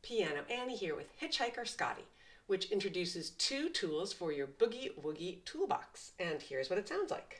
Piano Annie here with Hitchhiker Scotty, which introduces two tools for your Boogie-Woogie toolbox. And here's what it sounds like.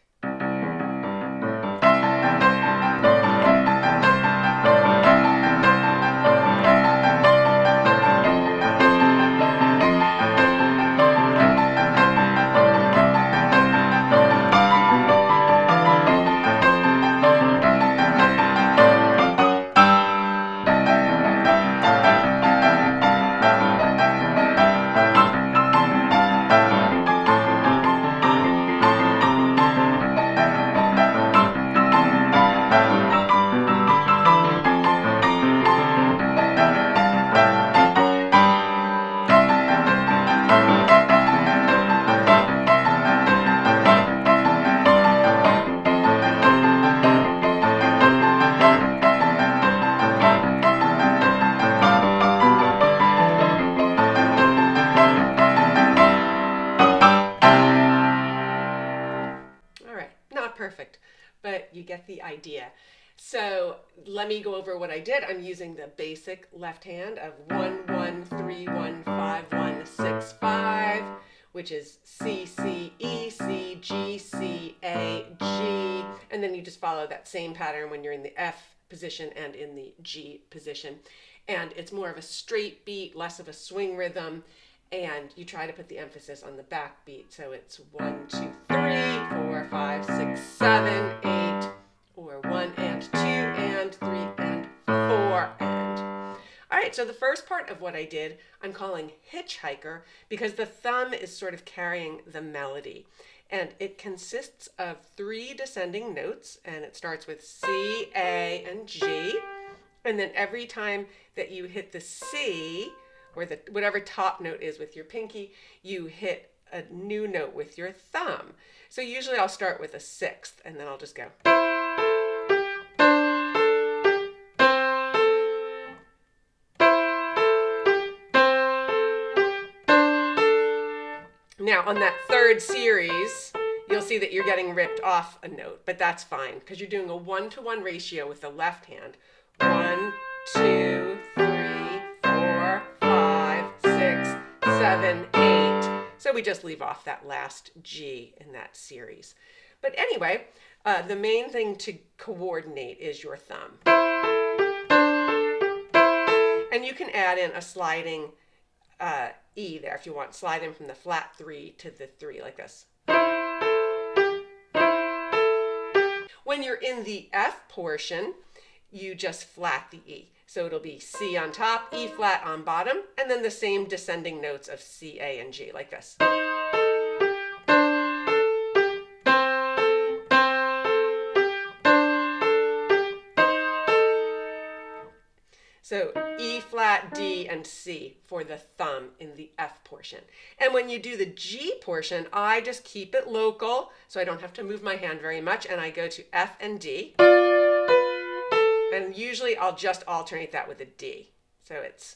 Not perfect, but you get the idea. So let me go over what I did. I'm using the basic left hand of 1, 1, 3, 1, 5, 1, 6, 5, which is C, C, E, C, G, C, A, G. And then you just follow that same pattern when you're in the F position and in the G position. And it's more of a straight beat, less of a swing rhythm. And you try to put the emphasis on the back beat. So it's 1, 2, 3, 4, 5, 6, 7, 8, or 1 and 2 and 3 and 4 and. All right, so the first part of what I did, I'm calling Hitchhiker because the thumb is sort of carrying the melody. And it consists of 3 descending notes, and it starts with C, A, and G. And then every time that you hit the C, or the whatever top note is with your pinky, you hit a new note with your thumb. So usually I'll start with a 6th, and then I'll just go. Now on that third series, you'll see that you're getting ripped off a note, but that's fine because you're doing a 1-to-1 ratio with the left hand. 1, 2, 3, 4, 5, 6, 7, 8. So we just leave off that last G in that series. But anyway, the main thing to coordinate is your thumb. And you can add in a sliding E there if you want. Slide in from the flat 3 to the 3 like this. When you're in the F portion, you just flat the E. So it'll be C on top, E flat on bottom, and then the same descending notes of C, A, and G, like this. So E flat, D, and C for the thumb in the F portion. And when you do the G portion, I just keep it local, so I don't have to move my hand very much, and I go to F and D. And usually I'll just alternate that with a D. So it's.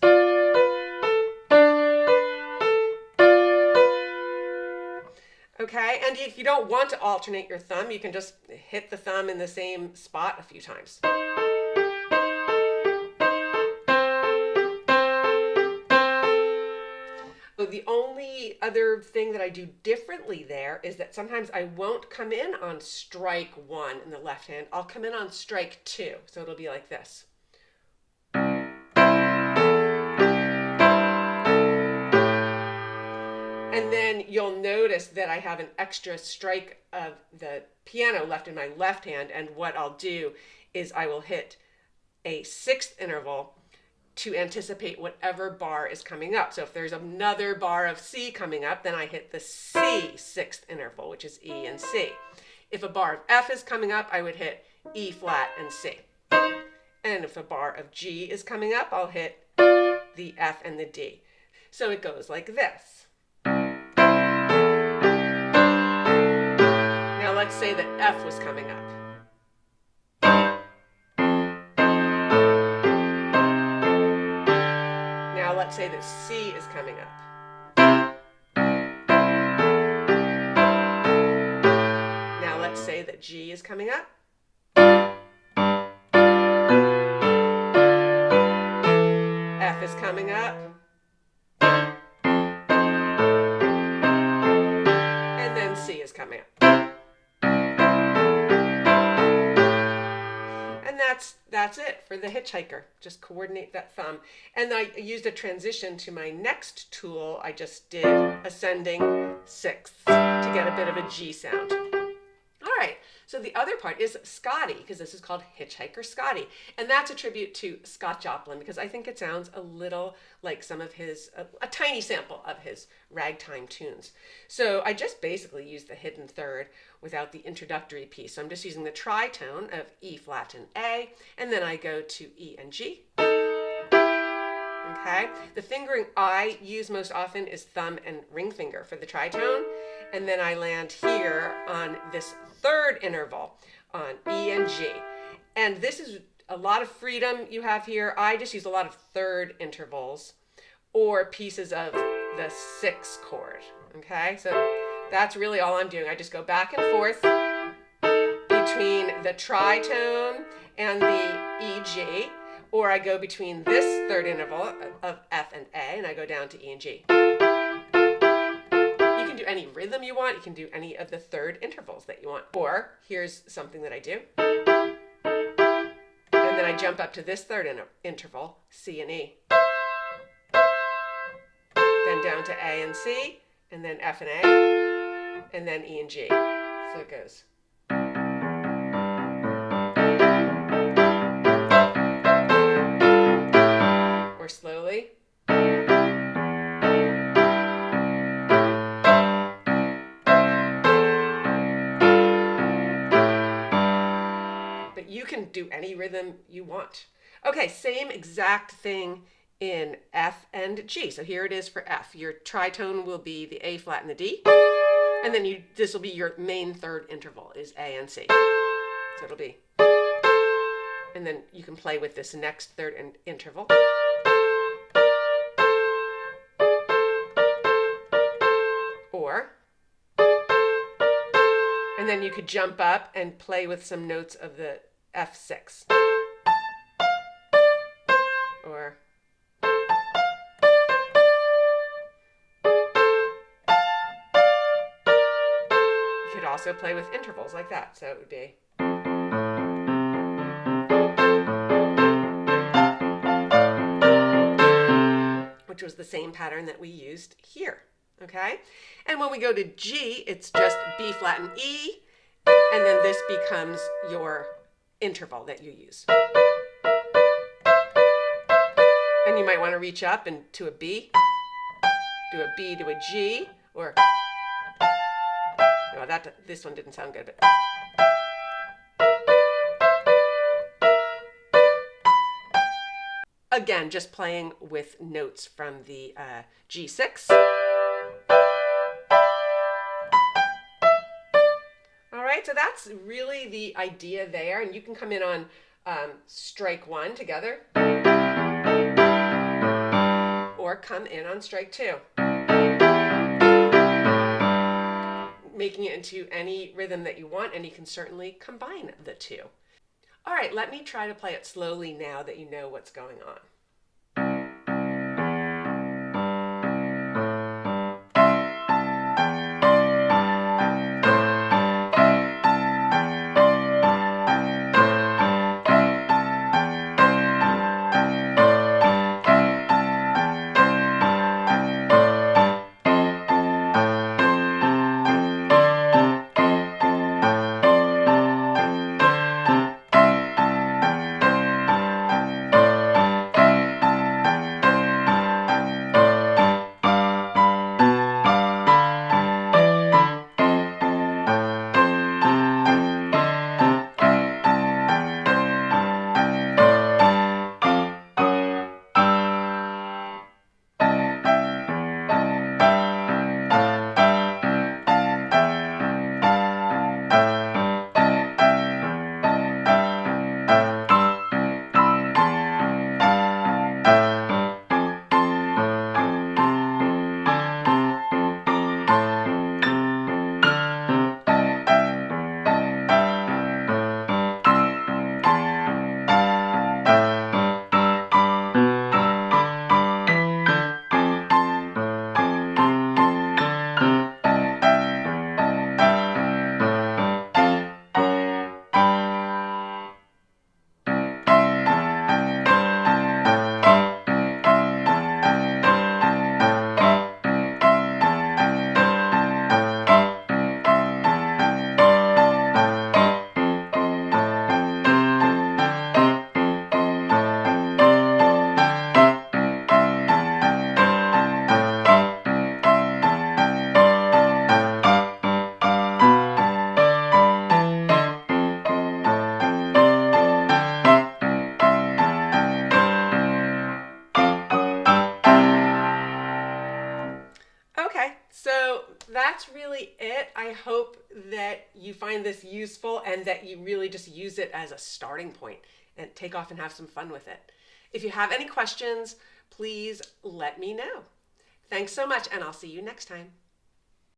Okay, and if you don't want to alternate your thumb, you can just hit the thumb in the same spot a few times. The only other thing that I do differently there is that sometimes I won't come in on strike 1 in the left hand. I'll come in on strike 2. So it'll be like this. And then you'll notice that I have an extra strike of the piano left in my left hand. And what I'll do is I will hit a 6th interval to anticipate whatever bar is coming up. So if there's another bar of C coming up, then I hit the C 6th interval, which is E and C. If a bar of F is coming up, I would hit E flat and C. And if a bar of G is coming up, I'll hit the F and the D. So it goes like this. Now let's say that F was coming up. Let's say that C is coming up. Now let's say that G is coming up. F F is coming up. And then C is coming up. And that's it for the Hitchhiker. Just coordinate that thumb. And I used a transition to my next tool. I just did ascending sixths to get a bit of a G sound. All right, so the other part is Scotty, because this is called Hitchhiker Scotty. And that's a tribute to Scott Joplin, because I think it sounds a little like some of his, a tiny sample of his ragtime tunes. So I just basically use the hidden third without the introductory piece. So I'm just using the tritone of E flat and A, and then I go to E and G. Okay, the fingering I use most often is thumb and ring finger for the tritone, and then I land here on this third interval on E and G. And this is a lot of freedom you have here. I just use a lot of third intervals or pieces of the sixth chord. Okay, so that's really all I'm doing. I just go back and forth between the tritone and the E, G, or I go between this third interval of F and A, and I go down to E and G. You can do any rhythm you want. You can do any of the third intervals that you want. Or here's something that I do. And then I jump up to this third interval, C and E. Then down to A and C, and then F and A, and then E and G. So it goes. Or slowly. But you can do any rhythm you want. Okay, same exact thing in F and G. So here it is for F. Your tritone will be the A flat and the D. And then this will be your main third interval is A and C. So it'll be. And then you can play with this next third interval. Or, and then you could jump up and play with some notes of the F6. Or, you could also play with intervals like that. So it would be. Which was the same pattern that we used here. Okay? And when we go to G, it's just B flat and E, and then this becomes your interval that you use. And you might want to reach up and to a B, do a B to a G, or no, this one didn't sound good, but again, just playing with notes from the G6. All right, so that's really the idea there, and you can come in on strike one together, or come in on strike two, making it into any rhythm that you want, and you can certainly combine the two. All right, let me try to play it slowly now that you know what's going on. that's really it. I hope that you find this useful and that you really just use it as a starting point and take off and have some fun with it. If you have any questions, please let me know. Thanks so much, and I'll see you next time.